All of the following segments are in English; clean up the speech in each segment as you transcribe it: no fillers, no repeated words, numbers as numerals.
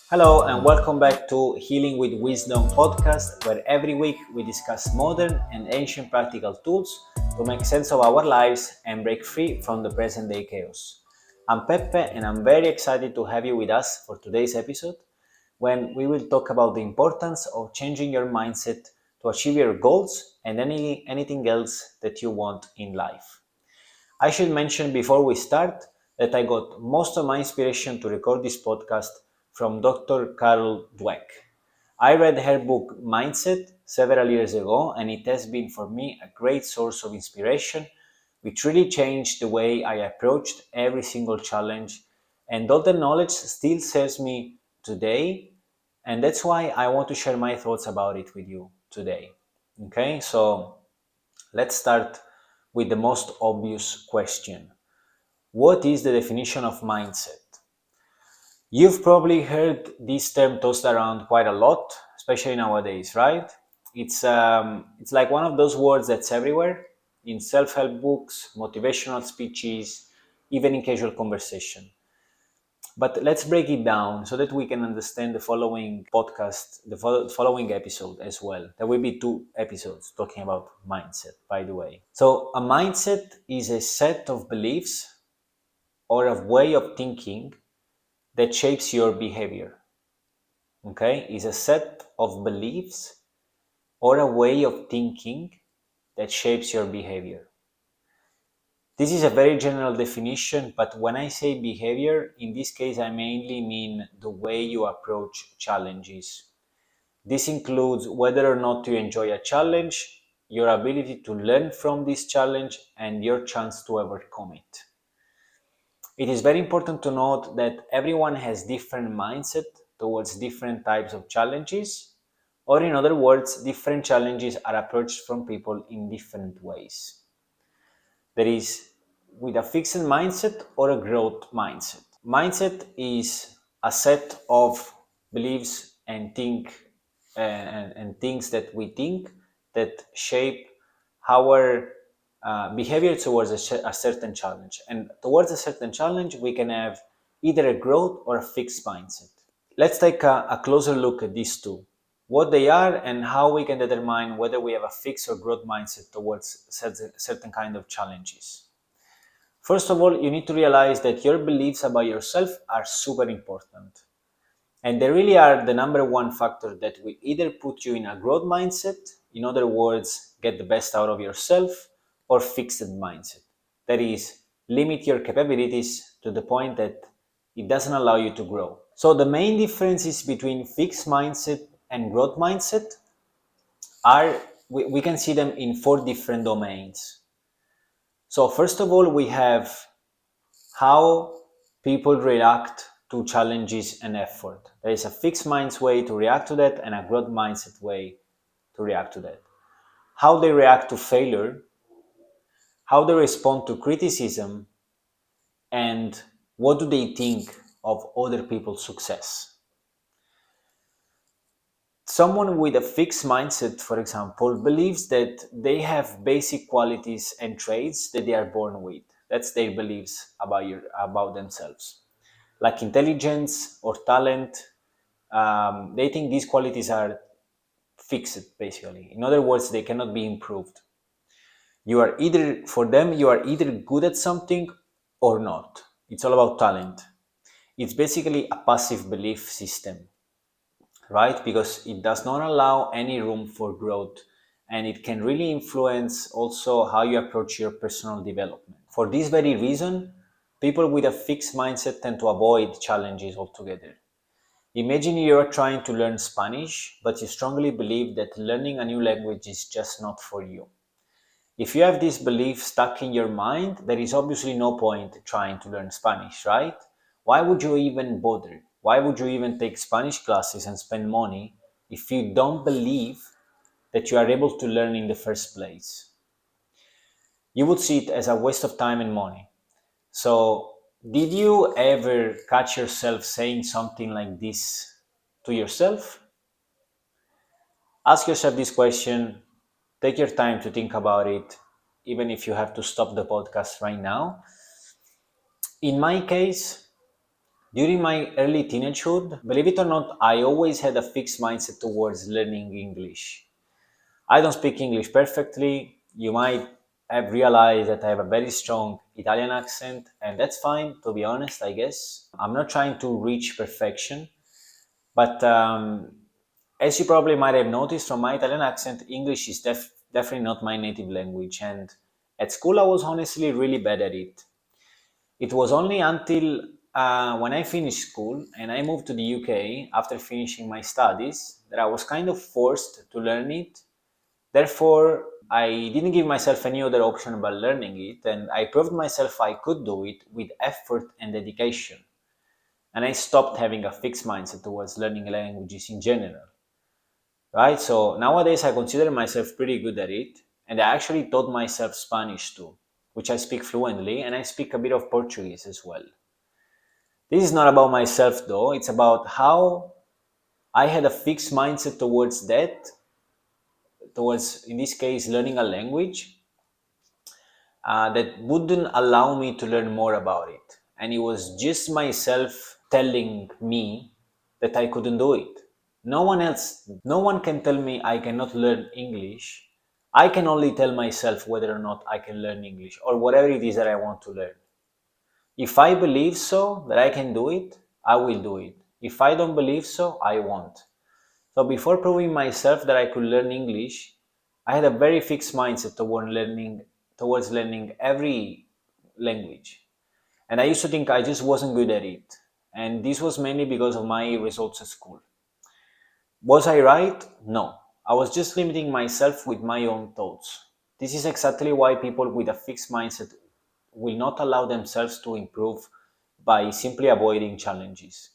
Hello, and welcome back to Healing with Wisdom podcast, where every week we discuss modern and ancient practical tools to make sense of our lives and break free from the present day chaos. I'm Pepe, and I'm very excited to have you with us for today's episode, when we will talk about the importance of changing your mindset to achieve your goals and anything else that you want in life. I should mention before we start that I got most of my inspiration to record this podcast from Dr. Carol Dweck. I read her book Mindset several years ago, and it has been for me a great source of inspiration, which really changed the way I approached every single challenge. And all the knowledge still serves me today, and that's why I want to share my thoughts about it with you today. Okay, so let's start with the most obvious question. What is the definition of mindset? You've probably heard this term tossed around quite a lot, especially nowadays, right? It's like one of those words that's everywhere in self-help books, motivational speeches, even in casual conversation. But let's break it down so that we can understand the following podcast, following episode as well. There will be two episodes talking about mindset, by the way. So, a mindset is a set of beliefs or a way of thinking that shapes your behavior. Okay? Is a set of beliefs or a way of thinking that shapes your behavior. This is a very general definition, but when I say behavior, in this case, I mainly mean the way you approach challenges. This includes whether or not you enjoy a challenge, your ability to learn from this challenge, and your chance to overcome it. It is very important to note that everyone has different mindset towards different types of challenges, or in other words, different challenges are approached from people in different ways. There is with a fixed mindset or a growth mindset. Mindset is a set of beliefs and things that we think that shape our behavior towards a certain challenge. And towards a certain challenge, we can have either a growth or a fixed mindset. Let's take a closer look at these two, what they are and how we can determine whether we have a fixed or growth mindset towards certain kind of challenges. First of all, you need to realize that your beliefs about yourself are super important. And they really are the number one factor that will either put you in a growth mindset, in other words, get the best out of yourself, or fixed mindset. That is, limit your capabilities to the point that it doesn't allow you to grow. So the main differences between fixed mindset and growth mindset are we can see them in four different domains. So first of all, we have how people react to challenges and effort. There is a fixed mindset way to react to that and a growth mindset way to react to that. How they react to failure, how they respond to criticism, and what do they think of other people's success. Someone with a fixed mindset, for example, believes that they have basic qualities and traits that they are born with. That's their beliefs about themselves, like intelligence or talent. They think these qualities are fixed, basically. In other words, they cannot be improved. For them, you are either good at something or not. It's all about talent. It's basically a passive belief system, right? Because it does not allow any room for growth, and it can really influence also how you approach your personal development. For this very reason, people with a fixed mindset tend to avoid challenges altogether. Imagine you are trying to learn Spanish, but you strongly believe that learning a new language is just not for you. If you have this belief stuck in your mind, there is obviously no point trying to learn Spanish, right? Why would you even bother? Why would you even take Spanish classes and spend money if you don't believe that you are able to learn in the first place? You would see it as a waste of time and money. So, did you ever catch yourself saying something like this to yourself? Ask yourself this question, take your time to think about it, even if you have to stop the podcast right now. In my case, During my early teenagehood, believe it or not, I always had a fixed mindset towards learning English. I don't speak English perfectly. You might have realized that I have a very strong Italian accent, and that's fine, to be honest, I guess. I'm not trying to reach perfection, but as you probably might have noticed from my Italian accent, English is definitely not my native language, and at school I was honestly really bad at it. It was only until when I finished school and I moved to the UK after finishing my studies that I was kind of forced to learn it. Therefore, I didn't give myself any other option but learning it, and I proved myself I could do it with effort and dedication. And I stopped having a fixed mindset towards learning languages in general. Right? So nowadays I consider myself pretty good at it, and I actually taught myself Spanish too, which I speak fluently, and I speak a bit of Portuguese as well. This is not about myself though, it's about how I had a fixed mindset towards that, towards, in this case, learning a language that wouldn't allow me to learn more about it. And it was just myself telling me that I couldn't do it. No one else, no one can tell me I cannot learn English. I can only tell myself whether or not I can learn English or whatever it is that I want to learn. If I believe so, that I can do it, I will do it. If I don't believe so, I won't. So before proving myself that I could learn English, I had a very fixed mindset towards learning every language. And I used to think I just wasn't good at it. And this was mainly because of my results at school. Was I right? No. I was just limiting myself with my own thoughts. This is exactly why people with a fixed mindset will not allow themselves to improve by simply avoiding challenges.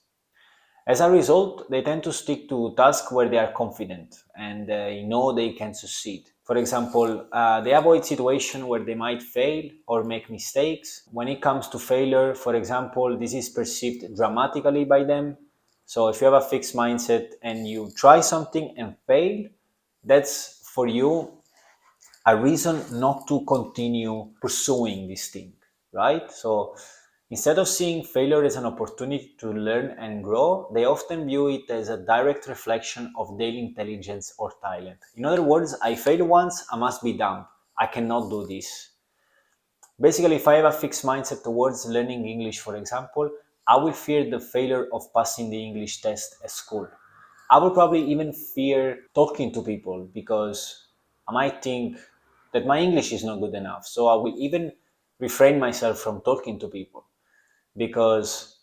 As a result, they tend to stick to tasks where they are confident and they know they can succeed. For example, they avoid situations where they might fail or make mistakes. When it comes to failure, for example, this is perceived dramatically by them. So if you have a fixed mindset and you try something and fail, that's for you a reason not to continue pursuing this thing, right? So instead of seeing failure as an opportunity to learn and grow, they often view it as a direct reflection of their intelligence or talent. In other words, I failed once, I must be dumb. I cannot do this. Basically, if I have a fixed mindset towards learning English, for example, I will fear the failure of passing the English test at school. I will probably even fear talking to people because I might think that my English is not good enough. So I will even refrain myself from talking to people because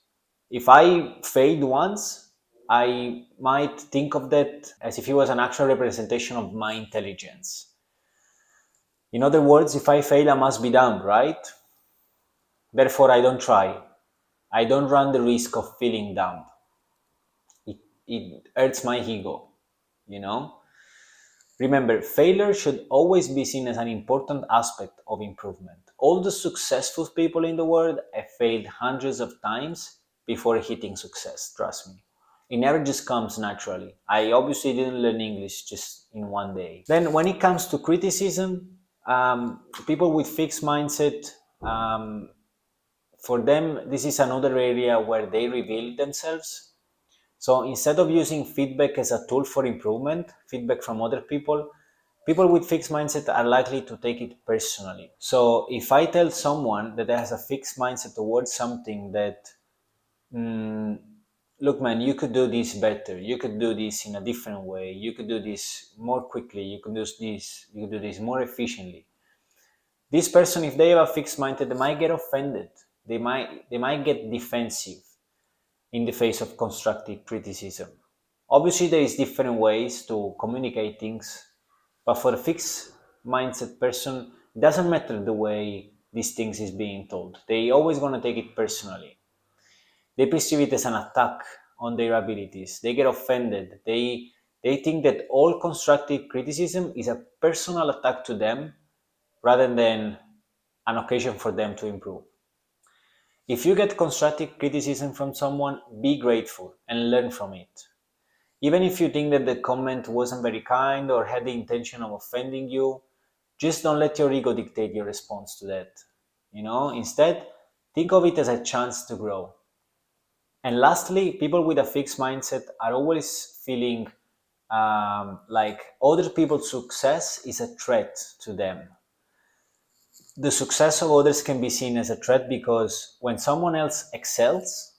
if I failed once, I might think of that as if it was an actual representation of my intelligence. In other words, if I fail, I must be dumb, right? Therefore, I don't try. I don't run the risk of feeling dumb. It hurts my ego, you know? Remember, failure should always be seen as an important aspect of improvement. All the successful people in the world have failed hundreds of times before hitting success, trust me. It never just comes naturally. I obviously didn't learn English just in one day. Then, when it comes to criticism, people with fixed mindset, for them, this is another area where they reveal themselves. So instead of using feedback as a tool for improvement, feedback from other people, people with fixed mindset are likely to take it personally. So if I tell someone that has a fixed mindset towards something that, mm, look, man, you could do this better, you could do this in a different way, you could do this more quickly, you could do this more efficiently. This person, if they have a fixed mindset, they might get offended. They might get defensive in the face of constructive criticism. Obviously, there is different ways to communicate things, but for a fixed mindset person, it doesn't matter the way these things is being told. They always gonna take it personally. They perceive it as an attack on their abilities. They get offended. They think that all constructive criticism is a personal attack to them rather than an occasion for them to improve. If you get constructive criticism from someone, be grateful and learn from it. Even if you think that the comment wasn't very kind or had the intention of offending you, just don't let your ego dictate your response to that. Instead, think of it as a chance to grow. And lastly, people with a fixed mindset are always feeling like other people's success is a threat to them. The success of others can be seen as a threat because when someone else excels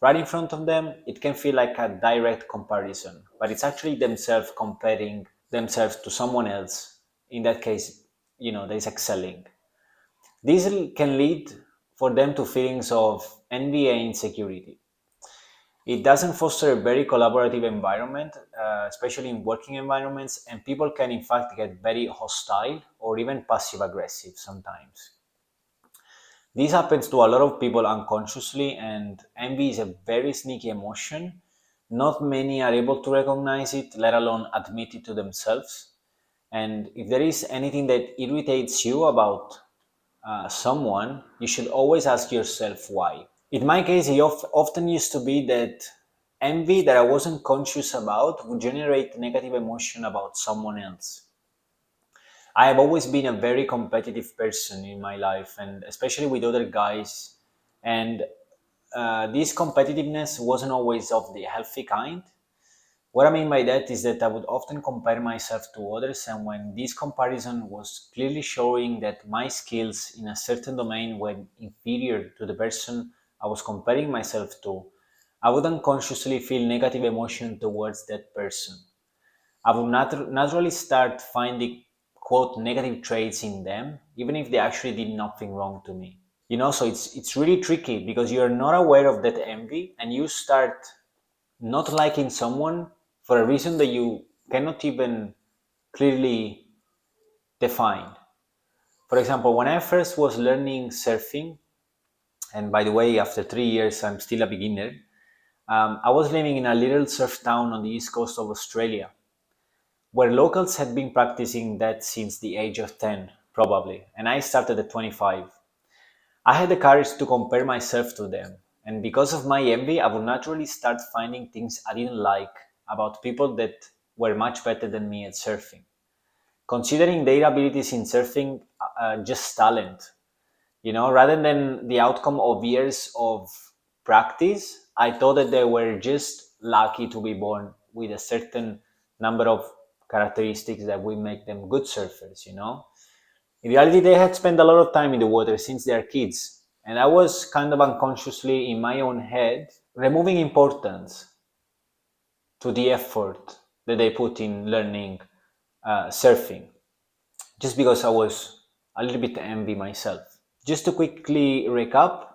right in front of them, it can feel like a direct comparison, but it's actually themselves comparing themselves to someone else. In that case, that is excelling. This can lead for them to feelings of envy and insecurity. It doesn't foster a very collaborative environment, especially in working environments, and people can, in fact, get very hostile or even passive aggressive sometimes. This happens to a lot of people unconsciously, and envy is a very sneaky emotion. Not many are able to recognize it, let alone admit it to themselves. And if there is anything that irritates you about someone, you should always ask yourself why. In my case, it often used to be that envy that I wasn't conscious about would generate negative emotion about someone else. I have always been a very competitive person in my life, and especially with other guys. And this competitiveness wasn't always of the healthy kind. What I mean by that is that I would often compare myself to others, and when this comparison was clearly showing that my skills in a certain domain were inferior to the person I was comparing myself to, I would unconsciously feel negative emotion towards that person. I would naturally start finding quote negative traits in them, even if they actually did nothing wrong to me. So it's really tricky because you're not aware of that envy, and you start not liking someone for a reason that you cannot even clearly define. For example, when I first was learning surfing, and by the way, after 3 years, I'm still a beginner, I was living in a little surf town on the east coast of Australia, where locals had been practicing that since the age of 10, probably, and I started at 25. I had the courage to compare myself to them, and because of my envy, I would naturally start finding things I didn't like about people that were much better than me at surfing. Considering their abilities in surfing just talent, rather than the outcome of years of practice, I thought that they were just lucky to be born with a certain number of characteristics that will make them good surfers. In reality, they had spent a lot of time in the water since they are kids, and I was kind of unconsciously in my own head removing importance to the effort that they put in learning surfing, just because I was a little bit envy myself. Just to quickly recap,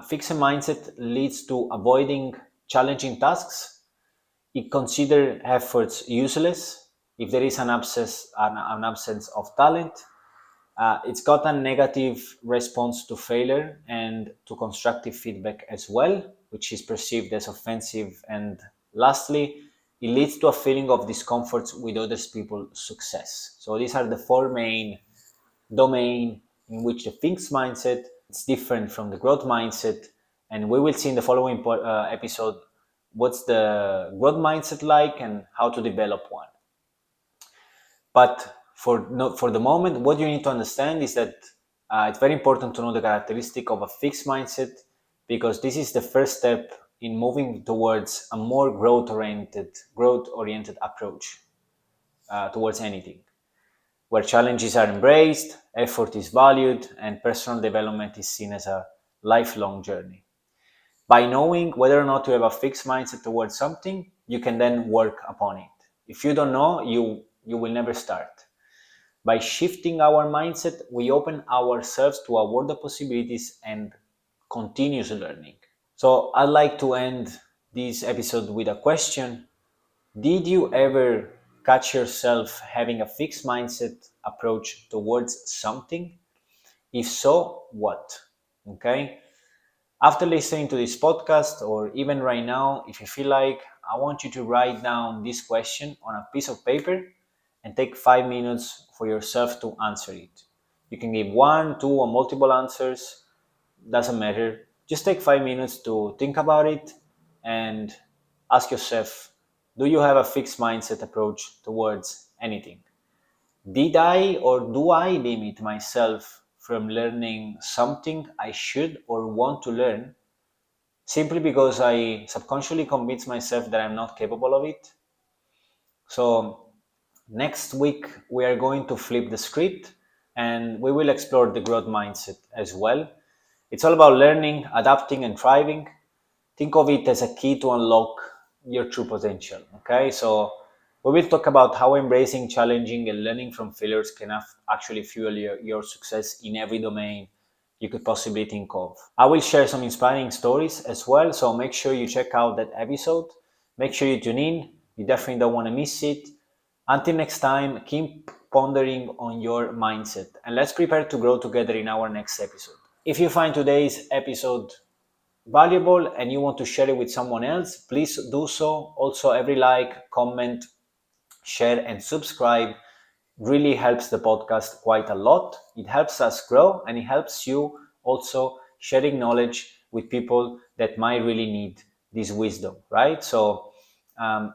fixed mindset leads to avoiding challenging tasks. It considers efforts useless if there is an absence of talent. It's got a negative response to failure and to constructive feedback as well, which is perceived as offensive. And lastly, it leads to a feeling of discomfort with others people's success. So these are the four main domain in which the fixed mindset is different from the growth mindset. And we will see in the following episode what's the growth mindset like and how to develop one. But for the moment, what you need to understand is that it's very important to know the characteristic of a fixed mindset, because this is the first step in moving towards a more growth oriented approach towards anything, where challenges are embraced, effort is valued, and personal development is seen as a lifelong journey. By knowing whether or not you have a fixed mindset towards something, you can then work upon it. If you don't know, you will never start. By shifting our mindset, we open ourselves to a world of possibilities and continuous learning. So I'd like to end this episode with a question. Did you ever catch yourself having a fixed mindset approach towards something? If so, what? Okay. After listening to this podcast, or even right now, if you feel like, I want you to write down this question on a piece of paper and take 5 minutes for yourself to answer it. You can give one, two, or multiple answers, doesn't matter. Just take 5 minutes to think about it and ask yourself, do you have a fixed mindset approach towards anything? Did I or do I limit myself from learning something I should or want to learn simply because I subconsciously convince myself that I'm not capable of it. So, next week we are going to flip the script and we will explore the growth mindset as well. It's all about learning, adapting, and thriving. Think of it as a key to unlock your true potential. Okay, so we will talk about how embracing, challenging, and learning from failures can actually fuel your success in every domain you could possibly think of. I will share some inspiring stories as well, so make sure you check out that episode. Make sure you tune in. You definitely don't want to miss it. Until next time, keep pondering on your mindset and let's prepare to grow together in our next episode. If you find today's episode valuable and you want to share it with someone else, please do so. Also, every like, comment, share, and subscribe really helps the podcast quite a lot. It helps us grow and it helps you also sharing knowledge with people that might really need this wisdom, right? So,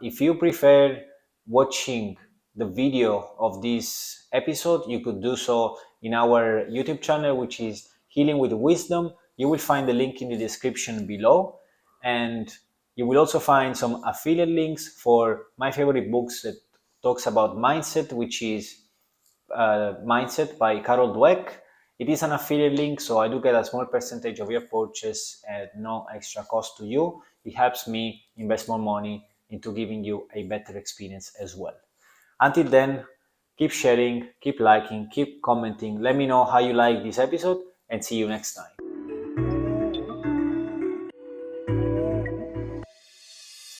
if you prefer watching the video of this episode, you could do so in our YouTube channel, which is Healing with Wisdom. You will find the link in the description below. And you will also find some affiliate links for my favorite books that talks about mindset, which is Mindset by Carol Dweck. It is an affiliate link, so I do get a small percentage of your purchase at no extra cost to you. It helps me invest more money into giving you a better experience as well. Until then, keep sharing, keep liking, keep commenting. Let me know how you like this episode, and see you next time.